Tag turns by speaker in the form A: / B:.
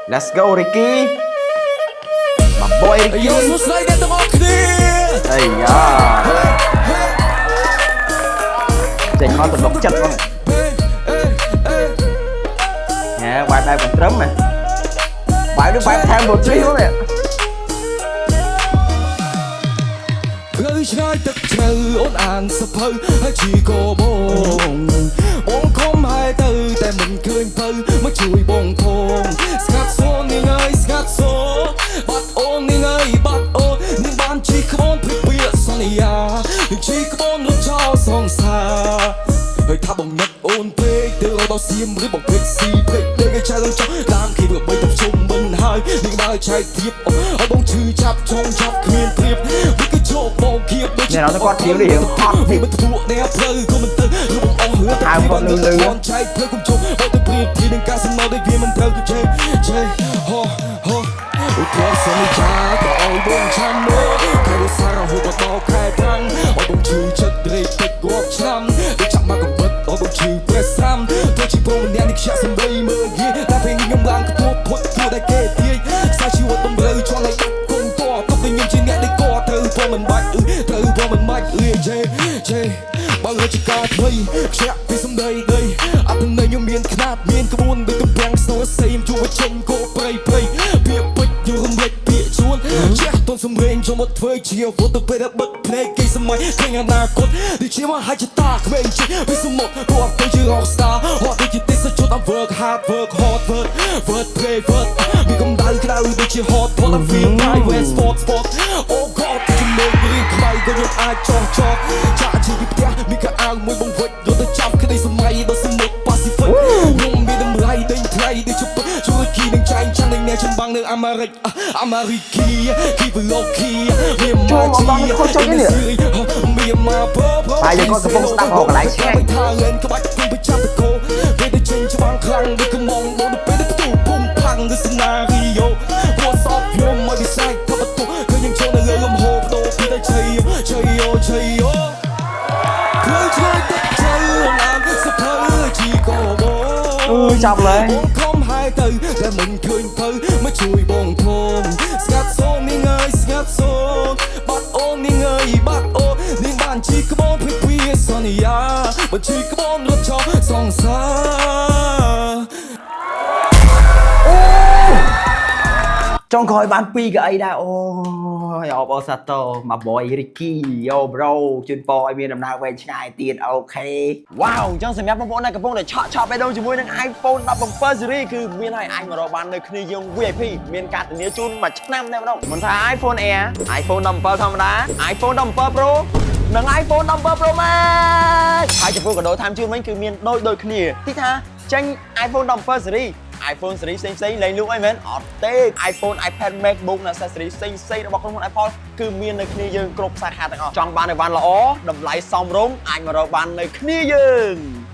A: Let's go Ricky my boy Ricky
B: យកសួស្តីអ្នកទាំងអស់គ្នា
A: អីយ៉ាចេញមកទំនុកចិត្តហ្នឹងហ៎បាយបែបមិនត្រឹមហ៎បាយនេះបែបថែមមួយទ្រីហ្នឹង
B: ផ្លូវឆ្ងាយទឹកជ្រៅអូនអានសភៅហើយជីកោបងខំហើយទៅតែមិនឃើញភៅមកជួយបងផងស្ងាត់សូននាងអើយស្ងាត់សូបាត់អូននាងអើយបាត់អូននាងបានជីក្បូនព្រិចវាសន្យានឹងជីក្បូនរត់ចោលសងសាហើយថាបងនឹកអូនពេកទៅឲ្យដល់សៀមឬបងពេកស៊ីពេកទៅឲ្យឆៅឡើងចោលតាមគេវាបីទៅជុំមិនហើយនាងដើរឆែកធៀបឲ្យបងឈឺចាប់ចង់ចាប់គ្មានព្រៀបវាគឺជោគបងគៀបដូច
A: នេះเราต้องគាត់ធៀវនេះហត់នេះ
B: មិនទួអ្នកផ្លូវក៏មិនទៅឬបងអស់រឿងតែគាត់លឺលឺអនឆែកផ្លូវគុំជុំបើទៅព្រៀបទីនឹងការសំណល់ដូចវាមិនត្រូវជេហោអូគាត់សន្យាក៏ឲ្យបងឆាំមកខែវាសារហូបដល់ខែប្រាំងឲ្យបងឈឺចិត្តរេកទឹករាប់ឆ្នាំដូចចាប់មកកំបិតឲ្យបងឈឺប្រេះស្រាំទៅជីបងម្នាក់នេះខ្ជាក់សំដីមើលយីតែពេលខ្ញុំឡើងខ្ពស់ផុតខ្លួនតែគេទាយខ្សែជីវិតតម្រូវជន់ឲ្យបាត់គុំតទុកតែខ្ញុំជាអ្នកដែលក៏ត្រូវព្រមមិនបាច់ត្រូវព្រមមិនបាច់ជេបើរជការថ្មីខ្ជាក់ពីសំដីដីអត់នៅខ្ញុំមានខ្នាតមានក្បួនដូចកំពាំងស្នូសេមជួចេញគោព្រៃពាក្យពេចយករំលេចពាក្យជួនជះតនសំរេងចូលមកធ្វើជាវត្តទៅពេលបិទភ្នែកគេសម័យឃើញអនាគតដូចជាមកហាច់តាក្មេងជិះពីសមុទ្រគាត់ទៅជា rockstar ហត់ដូចជាទេសចរ work hard work hard work play work មានកំដៅក្តៅដូចជា hot pot and feel private sport oh god ជំនួយរីខ្មៅក៏ខ្ញុំអាចចោះចាក់ជីវិតផ្ទះមានកាអាវមួយបង្វិចរត់ទៅចាប់ក្តីសម័យដល់សមុទ្រ Pacific ខ្ញុំមានតម្លៃដេញថ្លៃដូចជប៉ុនជួយគីនឹងចែងចាំងនឹងអ្នកចម្បាំងនៅអាមេរិកគីវឡូគីមានមកជីមានមកពើ
A: ហើយយើងក៏កំពុងស្ដាប់ហៅកន្លែងឆ្ងាយ
B: ថាលឿនក្បាច់គុំប្រចាំតកោពេលទៅចេញច្បាំងខ្លាំងដូចកំងបងទៅពេលទៅទូពុំផាំងគឺសណារីយ៉ូពួកសອບខ្ញុំមកពិសេសថាបន្ទុកគឺយើងចូលនៅលើលំហូរបដូរពីតែជ័យយោផ្លូវឆ្ងាយទឹកជើឡើងសភៅជីកោបង
A: ចាប់ឡើយ
B: ខំហើយទៅតែមិនឃើញភៅមកជួយបងធំស្ងាត់សូននាងអើយស្ងាត់សូនបាត់អូននាងអើយបាត់អូននាងបានជីក្បូនព្រិចវាសន្យាបើជីក្បូនរត់ចោលសងសា
A: ចុងក្រោយបាន2កៅអីដែរអូយអបអរសាទរ my boy Ricky yo bro ជូនពរឲ្យមានដំណើរវែងឆ្ងាយទៀតអូខេវ៉ាវអញ្ចឹងសម្រាប់បងប្អូនដែលកំពុងតែឆក់បេះដូងជាមួយនឹង iPhone 17 series គឺមានឲ្យអាចមករកបាននៅគ្នាយើង VIP មានការធានាជូនមួយឆ្នាំតែម្ដងមិនថា iPhone Air iPhone 17ធម្មតា iPhone 17 Pro និង iPhone 17 Pro Max ហើយចំពោះកាដូថែមជូនវិញគឺមានដូចគ្នាទីថាចេញ iPhone 17 series iPhone series ផ្សេងលេងលក់អីមែនអត់ទេ iPhone iPad MacBook និង accessories ផ្សេងរបស់ក្រុមហ៊ុន Apple គឺមាននៅគ្នាយើងគ្រប់សាខាទាំងអស់ចង់បានឲ្យបានល្អតម្លៃសមរម្យអាចមករកបាននៅគ្នាយើង